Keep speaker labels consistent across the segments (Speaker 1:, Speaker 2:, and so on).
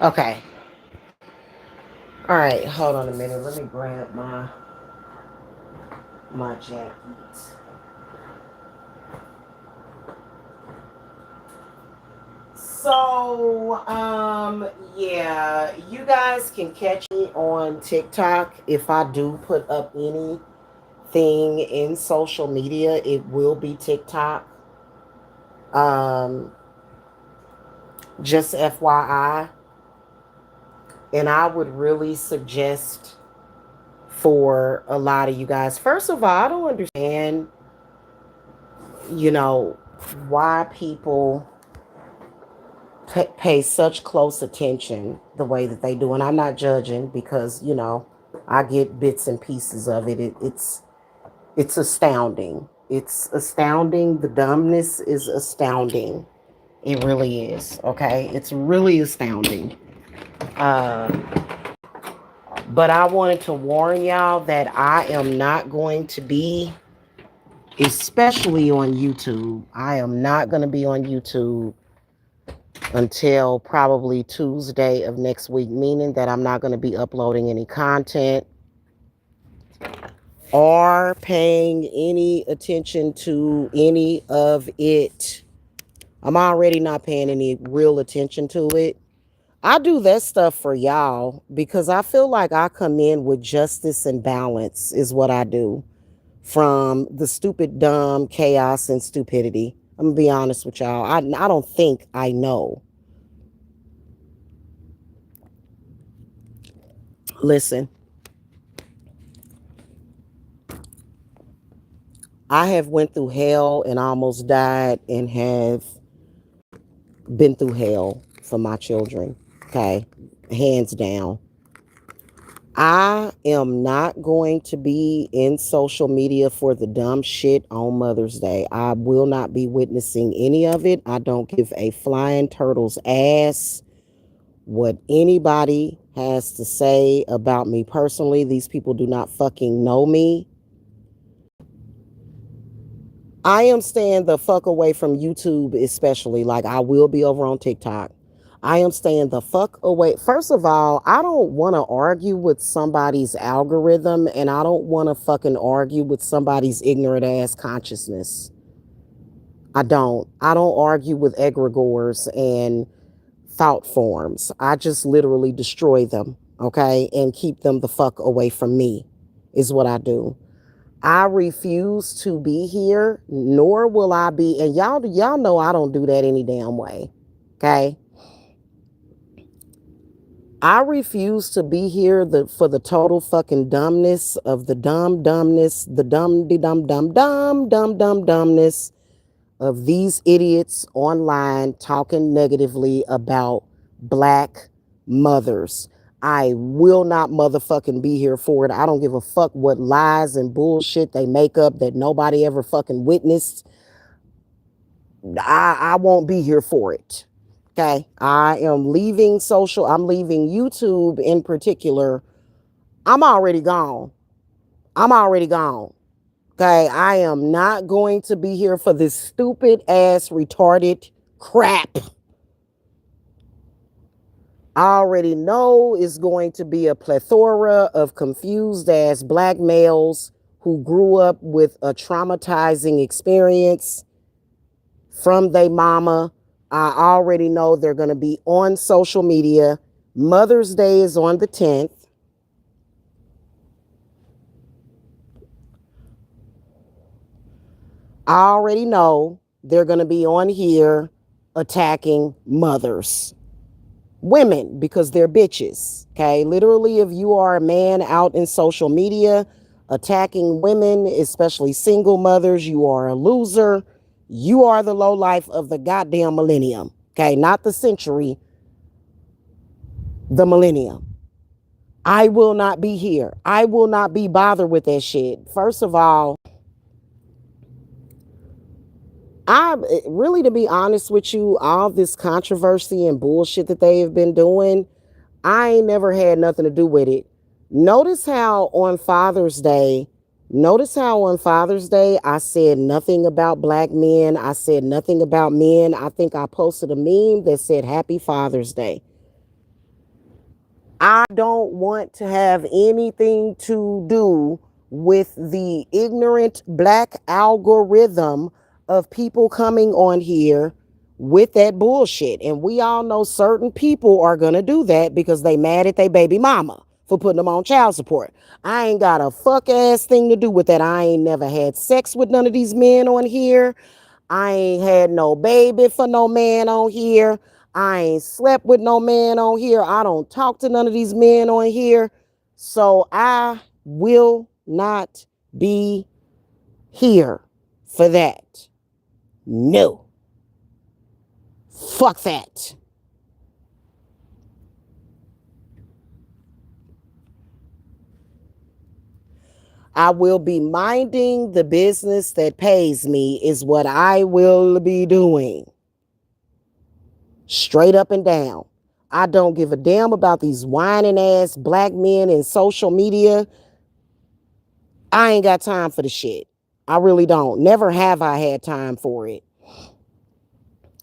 Speaker 1: Okay. All right. Hold on a minute. Let me grab my jacket. So, yeah, you guys can catch me on TikTok. If I do put up anything in social media, it will be TikTok. Um, just FYI. And I would really suggest for a lot of you guys. First of all, I don't understand, you know, why people pay such close attention the way that they do. And I'm not judging because, I get bits and pieces of it. It's astounding. It's astounding. The dumbness is astounding. It really is. Okay. It's really astounding. Uh, but I wanted to warn y'all that I am not going to be, especially on YouTube. I am not going to be on YouTube until probably Tuesday of next week, meaning that I'm not going to be uploading any content or paying any attention to any of it. I'm already not paying any real attention to it. I do that stuff for y'all because I feel like I come in with justice and balance, is what I do from the stupid, dumb chaos and stupidity. I'm going to be honest with y'all. I don't think I know. Listen, I have went through hell and almost died and have been through hell for my children. Okay. Hands down. I am not going to be in social media for the dumb shit on Mother's Day. I will not be witnessing any of it. I don't give a flying turtle's ass what anybody has to say about me personally. These people do not fucking know me. I am staying the fuck away from YouTube, especially. Like, I will be over on TikTok. I am staying the fuck away. First of all, I don't want to argue with somebody's algorithm, and I don't want to fucking argue with somebody's ignorant ass consciousness. I don't. I don't argue with egregores and thought forms. I just literally destroy them, okay, and keep them the fuck away from me, is what I do. I refuse to be here, nor will I be. And y'all know I don't do that any damn way. Okay. I refuse to be here for the total fucking dumbness of the dumbness, the dumbness of these idiots online talking negatively about black mothers. I will not motherfucking be here for it. I don't give a fuck what lies and bullshit they make up that nobody ever fucking witnessed. I won't be here for it. Okay. I'm leaving YouTube in particular. I'm already gone. I'm already gone. Okay. I am not going to be here for this stupid ass retarded crap. I already know it's going to be a plethora of confused ass black males who grew up with a traumatizing experience from their mama. I already know they're going to be on social media. Mother's Day is on the 10th. I already know they're going to be on here attacking mothers, women, because they're bitches. Okay. Literally, if you are a man out in social media attacking women, especially single mothers, you are a loser. You are the low life of the goddamn millennium. Okay. Not the century, the millennium. I will not be here. I will not be bothered with that shit. First of all, I really, to be honest with you, all this controversy and bullshit that they have been doing, I ain't never had nothing to do with it. Notice how on Father's Day, Notice how on Father's Day I said nothing about black men. I said nothing about men. I think I posted a meme that said Happy Father's Day. I don't want to have anything to do with the ignorant black algorithm of people coming on here with that bullshit. And we all know certain people are going to do that because they mad at their baby mama for putting them on child support. I ain't got a fuck ass thing to do with that. I ain't never had sex with none of these men on here. I ain't had no baby for no man on here. I ain't slept with no man on here. I don't talk to none of these men on here. So I will not be here for that. No. Fuck that. I will be minding the business that pays me, is what I will be doing. Straight up and down. I don't give a damn about these whining ass black men in social media. I ain't got time for the shit. I really don't. Never have I had time for it.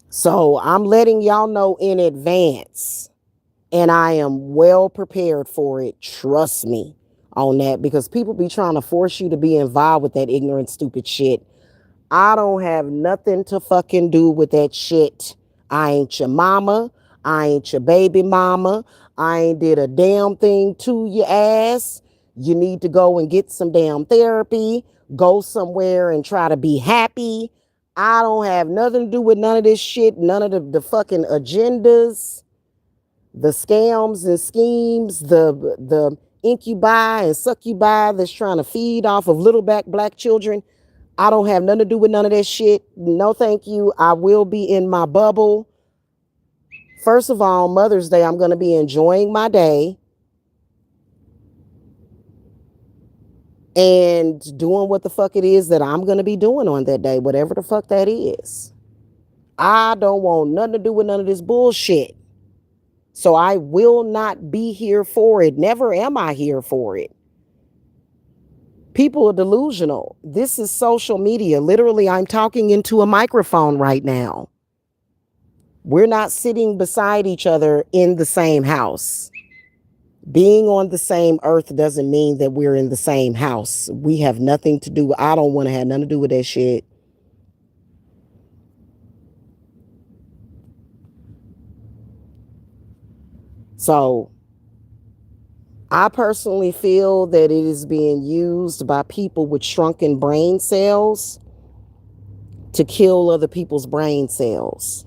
Speaker 1: So I'm letting y'all know in advance. And I am well prepared for it. Trust me on that. Because people be trying to force you to be involved with that ignorant, stupid shit. I don't have nothing to fucking do with that shit. I ain't your mama. I ain't your baby mama. I ain't did a damn thing to your ass. You need to go and get some damn therapy. Go somewhere and try to be happy. I don't have nothing to do with none of this shit. None of the fucking agendas, the scams and schemes, the incubi and succubi that's trying to feed off of little black children. I don't have nothing to do with none of that shit. No, thank you. I will be in my bubble. First of all, Mother's Day, I'm going to be enjoying my day and doing what the fuck it is that I'm going to be doing on that day, whatever the fuck that is. I don't want nothing to do with none of this bullshit. So I will not be here for it. Never am I here for it. People are delusional. This is social media. Literally, I'm talking into a microphone right now. We're not sitting beside each other in the same house. Being on the same earth doesn't mean that we're in the same house. We have nothing to do. I don't want to have nothing to do with that shit. So I personally feel that it is being used by people with shrunken brain cells to kill other people's brain cells.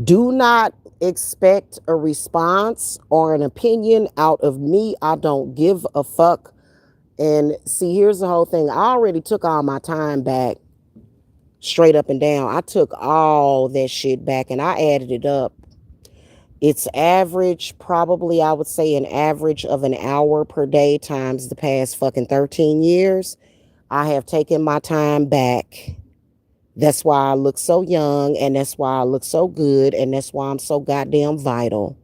Speaker 1: Do not expect a response or an opinion out of me. I don't give a fuck. And see, here's the whole thing. I already took all my time back, straight up and down. I took all that shit back and I added it up. It's average, probably I would say an average of an hour per day times the past fucking 13 years. I have taken my time back. That's why I look so young, and that's why I look so good, and that's why I'm so goddamn vital.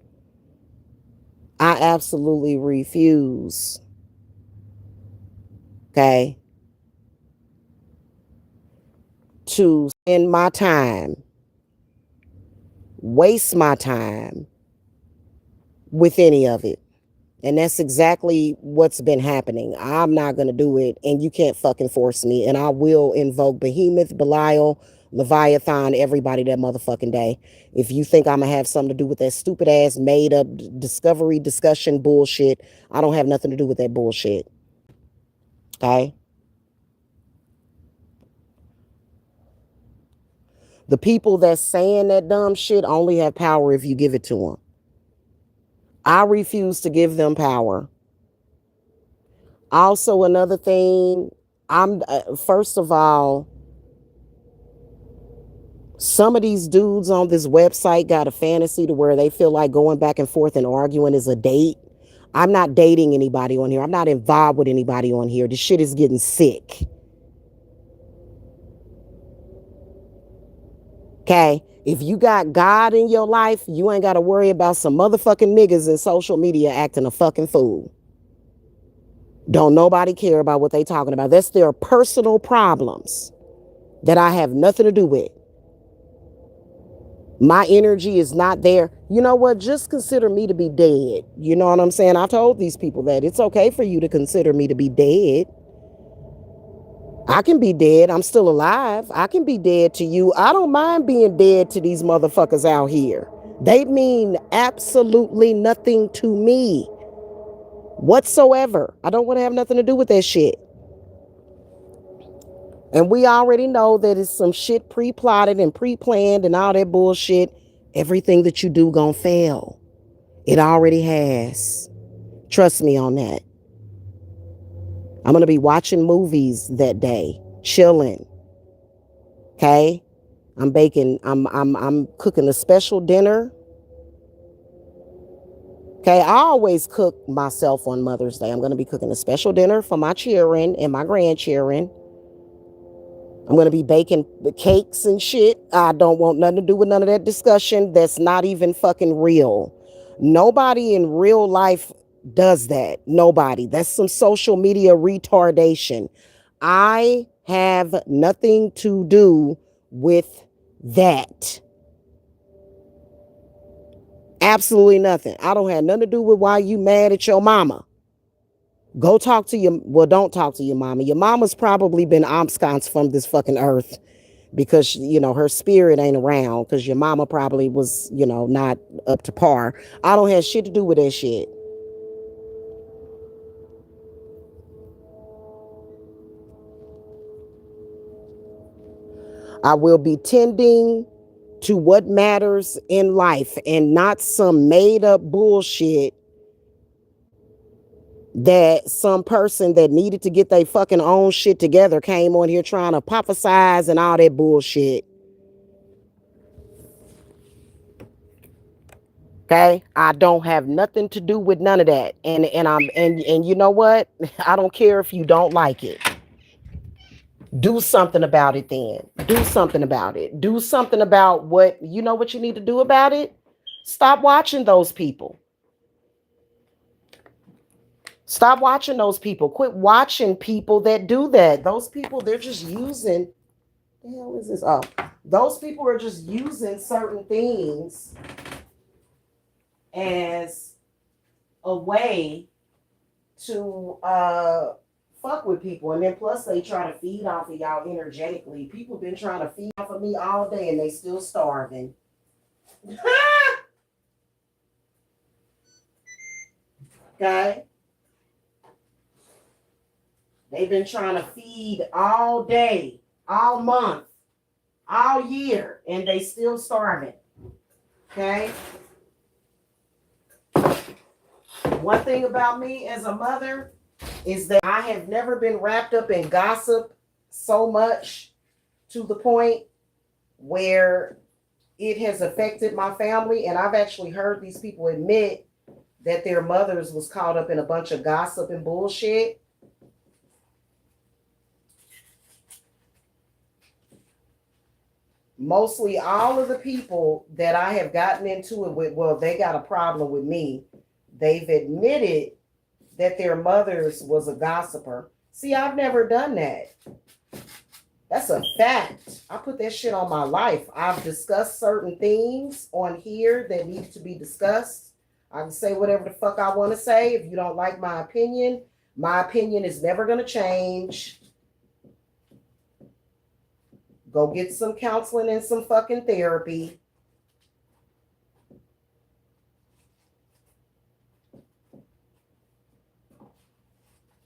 Speaker 1: I absolutely refuse, okay, to spend my time, waste my time with any of it. And that's exactly what's been happening. I'm not going to do it, and you can't fucking force me. And I will invoke Behemoth, Belial, Leviathan, everybody that motherfucking day. If you think I'm going to have something to do with that stupid ass made up discovery discussion bullshit, I don't have nothing to do with that bullshit. Okay? The people that's saying that dumb shit only have power if you give it to them. I refuse to give them power. Also, another thing, I'm first of all, some of these dudes on this website got a fantasy to where they feel like going back and forth and arguing is a date. I'm not dating anybody on here. I'm not involved with anybody on here. This shit is getting sick. Okay? If you got God in your life, you ain't got to worry about some motherfucking niggas in social media acting a fucking fool. Don't nobody care about what they talking about. That's their personal problems that I have nothing to do with. My energy is not there. You know what? Just consider me to be dead. You know what I'm saying? I told these people that it's okay for you to consider me to be dead. I can be dead. I'm still alive. I can be dead to you. I don't mind being dead to these motherfuckers out here. They mean absolutely nothing to me whatsoever. I don't want to have nothing to do with that shit. And we already know that it's some shit pre-plotted and pre-planned and all that bullshit. Everything that you do gonna fail. It already has. Trust me on that. I'm gonna be watching movies that day, chilling. Okay? I'm cooking a special dinner. Okay, I always cook myself on Mother's Day. I'm gonna be cooking a special dinner for my children and my grandchildren. I'm going to be baking the cakes and shit. I don't want nothing to do with none of that discussion. That's not even fucking real. Nobody in real life does that. Nobody. That's some social media retardation. I have nothing to do with that. Absolutely nothing. I don't have nothing to do with why you mad at your mama. Go talk to your, well, don't talk to your mama. Your mama's probably been absconsed from this fucking earth because, you know, her spirit ain't around because your mama probably was, you know, not up to par. I don't have shit to do with that shit. I will be tending to what matters in life and not some made up bullshit that some person that needed to get their fucking own shit together came on here trying to prophesize and all that bullshit. Okay, I don't have nothing to do with none of that, and you know what? I don't care if you don't like it. Do something about it then. Do something about it. Do something about what you know what you need to do about it. Stop watching those people. Stop watching those people. Quit watching people that do that. Those people, they're just using. The hell is this? Oh, those people are just using certain things as a way to fuck with people, and then plus they try to feed off of y'all energetically. People been trying to feed off of me all day and they still starving. Okay, they've been trying to feed all day, all month, all year, and they still starving. Okay, one thing about me as a mother is that I have never been wrapped up in gossip so much to the point where it has affected my family. And I've actually heard these people admit that their mothers was caught up in a bunch of gossip and bullshit. Mostly all of the people that I have gotten into it with, well, they got a problem with me. They've admitted that their mothers was a gossiper. See, I've never done that. That's a fact. I put that shit on my life. I've discussed certain things on here that need to be discussed. I can say whatever the fuck I want to say. If you don't like my opinion is never going to change. Go get some counseling and some fucking therapy.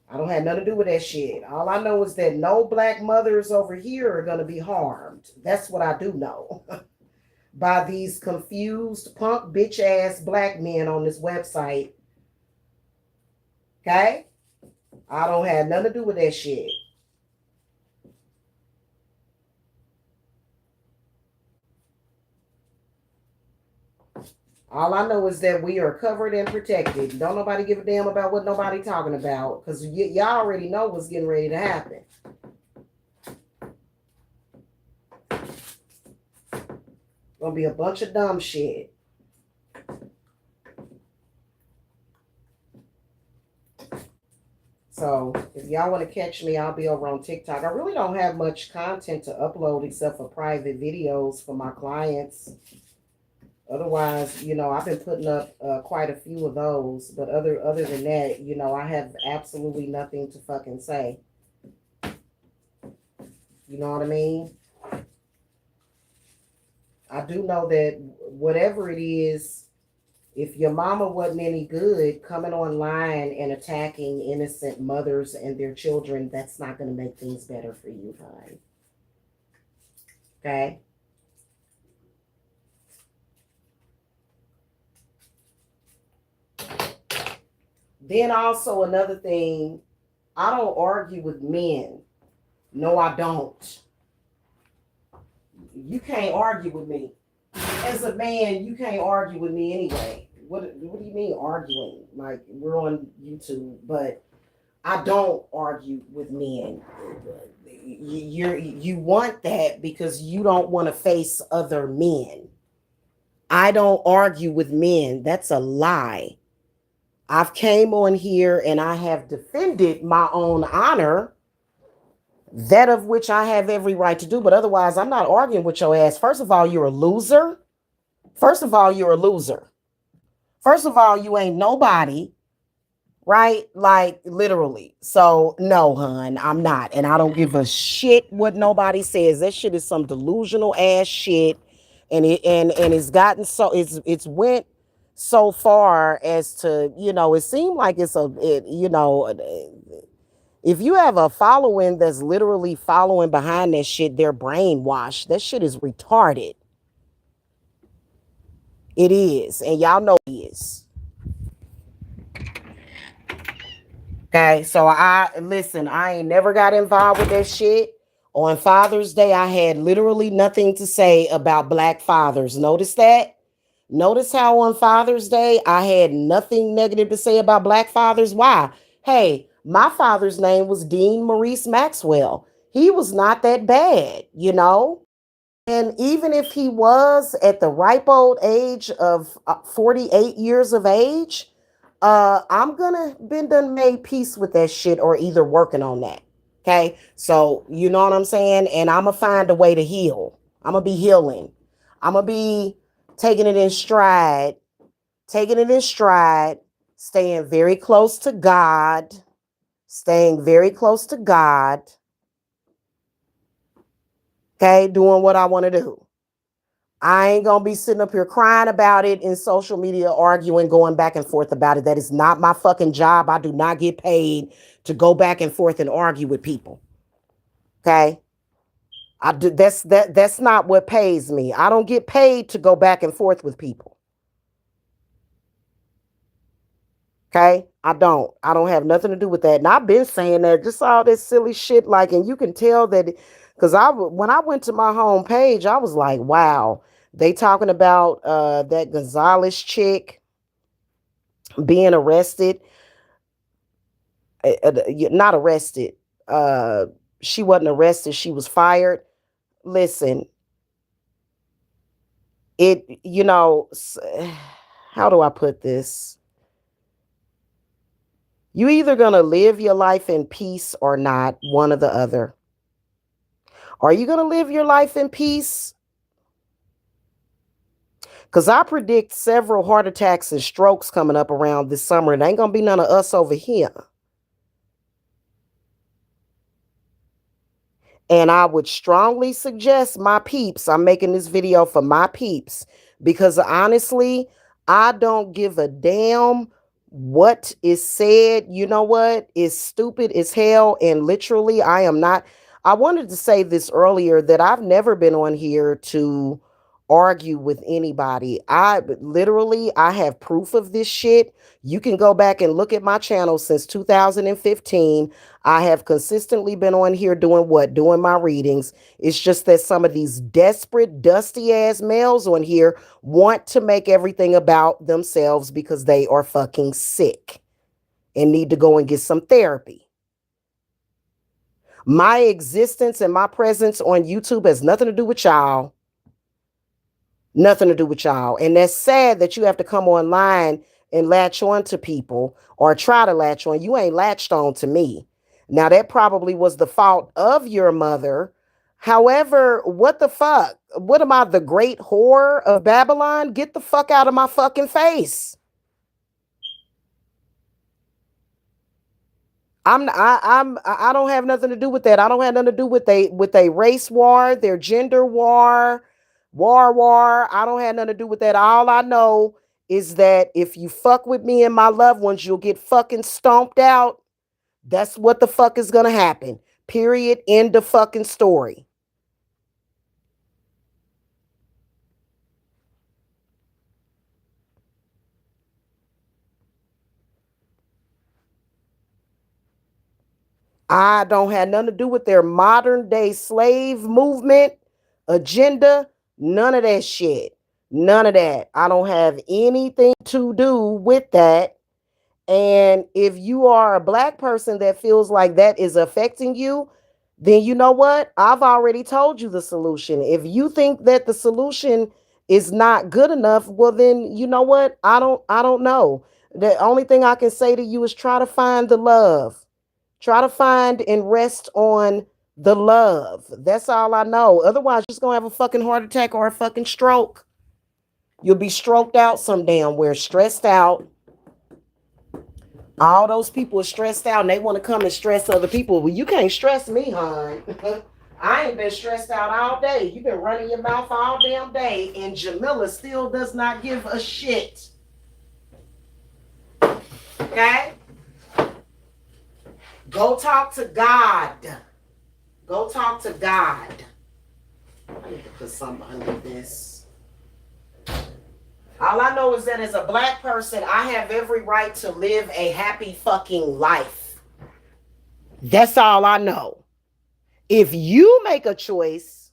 Speaker 1: I don't have nothing to do with that shit. All I know is that no black mothers over here are going to be harmed. That's what I do know. By these confused punk bitch ass black men on this website. Okay? I don't have nothing to do with that shit. All I know is that we are covered and protected. Don't nobody give a damn about what nobody talking about. Because y'all already know what's getting ready to happen. Gonna be a bunch of dumb shit. So if y'all want to catch me, I'll be over on TikTok. I really don't have much content to upload except for private videos for my clients. Otherwise, I've been putting up quite a few of those. But other than that, I have absolutely nothing to fucking say. You know what I mean? I do know that whatever it is, if your mama wasn't any good, coming online and attacking innocent mothers and their children, that's not going to make things better for you, honey. Okay? Then also another thing, I don't argue with men. No, I don't. You can't argue with me. As a man, you can't argue with me anyway. What do you mean arguing? Like, we're on YouTube, but I don't argue with men. You want that because you don't want to face other men. I don't argue with men. That's a lie. I've came on here and I have defended my own honor, that of which I have every right to do. But otherwise, I'm not arguing with your ass. First of all, you're a loser. First of all, you're a loser. First of all, you ain't nobody, right? Like, literally. So no, hun, I'm not. And I don't give a shit what nobody says. That shit is some delusional ass shit. And it's gotten so it's went so far as to, it seemed like if you have a following that's literally following behind that shit, they're brainwashed. That shit is retarded. It is. And y'all know it is. Okay, so I ain't never got involved with that shit. On Father's Day, I had literally nothing to say about black fathers. Notice that? Notice how on Father's Day, I had nothing negative to say about black fathers. Why? Hey, my father's name was Dean Maurice Maxwell. He was not that bad, And even if he was at the ripe old age of 48 years of age, I'm gonna been done made peace with that shit or either working on that. Okay. So you know what I'm saying? And I'm gonna find a way to heal. I'm gonna be healing. I'm gonna be taking it in stride, staying very close to God, staying very close to God. Okay, doing what I want to do. I ain't going to be sitting up here crying about it in social media, arguing, going back and forth about it. That is not my fucking job. I do not get paid to go back and forth and argue with people. Okay? That's not what pays me. I don't get paid to go back and forth with people. Okay? I don't have nothing to do with that. And I've been saying that, just all this silly shit, like, and you can tell that, because when I went to my home page, I was like, wow, they talking about that Gonzalez chick being arrested. Not arrested. She wasn't arrested. She was fired. Listen, how do I put this? You either going to live your life in peace or not, one or the other. Are you going to live your life in peace? Because I predict several heart attacks and strokes coming up around this summer. It ain't going to be none of us over here. And I would strongly suggest my peeps, I'm making this video for my peeps, because honestly, I don't give a damn what is said. You know what? It's stupid as hell. And literally, I wanted to say this earlier, that I've never been on here to argue with anybody. I have proof of this shit. You can go back and look at my channel since 2015. I have consistently been on here doing what? Doing my readings. It's just that some of these desperate, dusty ass males on here want to make everything about themselves because they are fucking sick and need to go and get some therapy. My existence and my presence on YouTube has nothing to do with y'all. Nothing to do with y'all. And that's sad that you have to come online and latch on to people or try to latch on. You ain't latched on to me. Now, that probably was the fault of your mother. However, what the fuck? What am I, the great whore of Babylon? Get the fuck out of my fucking face. I don't have nothing to do with that. I don't have nothing to do with a race war, their gender war, war. I don't have nothing to do with that. All I know is that if you fuck with me and my loved ones, you'll get fucking stomped out. That's what the fuck is gonna happen. Period. End of fucking story. I don't have nothing to do with their modern day slave movement agenda. None of that shit. None of that. I don't have anything to do with that. And if you are a black person that feels like that is affecting you, then you know what? I've already told you the solution. If you think that the solution is not good enough, well then you know what? I don't know. The only thing I can say to you is try to find the love. Try to find and rest on the love. That's all I know. Otherwise, you're just gonna have a fucking heart attack or a fucking stroke. You'll be stroked out some damn where, stressed out. All those people are stressed out and they want to come and stress other people. Well, you can't stress me, hon. I ain't been stressed out all day. You've been running your mouth all damn day, and Jamila still does not give a shit. Okay? Go talk to God. Go talk to God. I need to put something under this. All I know is that as a black person, I have every right to live a happy fucking life. That's all I know. If you make a choice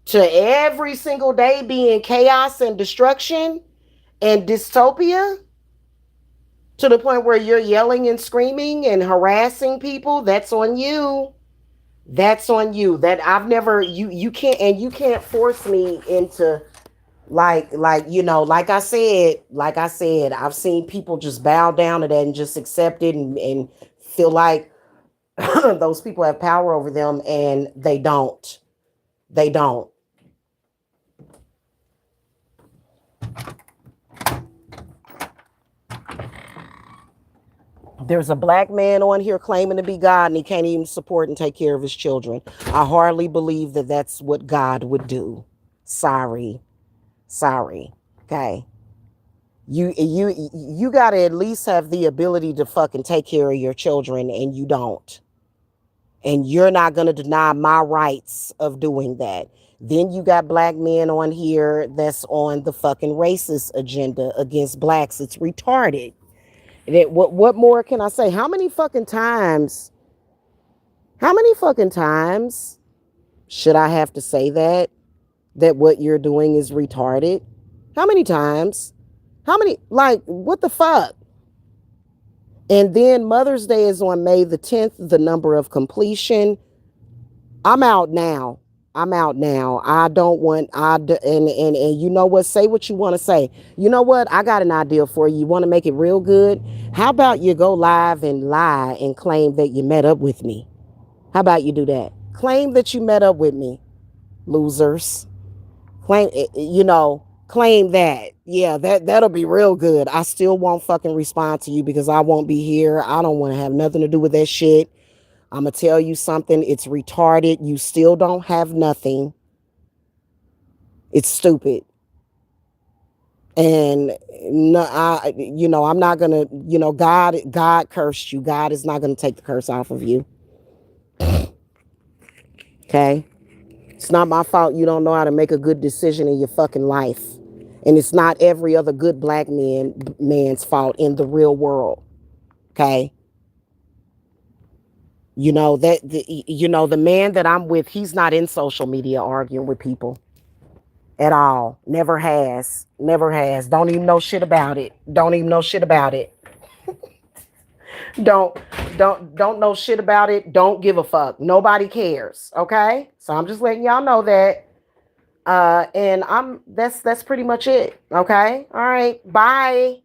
Speaker 1: to every single day be in chaos and destruction and dystopia to the point where you're yelling and screaming and harassing people, that's on you. That's on you. That I've never you can't, and you can't force me into like I said, I've seen people just bow down to that and just accept it and feel like those people have power over them, and they don't. They don't. There's a black man on here claiming to be God and he can't even support and take care of his children. I hardly believe that that's what God would do. Sorry. Sorry. Okay. You got to at least have the ability to fucking take care of your children, and you don't. And you're not going to deny my rights of doing that. Then you got black men on here that's on the fucking racist agenda against blacks. It's retarded. What more can I say? How many fucking times should I have to say that what you're doing is retarded? How many times? Like, what the fuck? And then Mother's Day is on May the 10th, the number of completion. I'm out now. I'm out now. I don't want, and you know what? Say what you want to say. You know what? I got an idea for you. You want to make it real good? How about you go live and lie and claim that you met up with me? How about you do that? Claim that you met up with me, losers. Claim that. Yeah, that'll be real good. I still won't fucking respond to you because I won't be here. I don't want to have nothing to do with that shit. I'm going to tell you something. It's retarded. You still don't have nothing. It's stupid. And no, I'm not going to, God cursed you. God is not going to take the curse off of you. Okay? It's not my fault you don't know how to make a good decision in your fucking life. And it's not every other good black man's fault in the real world. Okay? The man that I'm with, he's not in social media arguing with people at all. Never has. Never has. Don't even know shit about it. Don't even know shit about it. don't don't know shit about it. Don't give a fuck. Nobody cares. Okay? So I'm just letting y'all know that. And that's pretty much it. Okay? All right. Bye.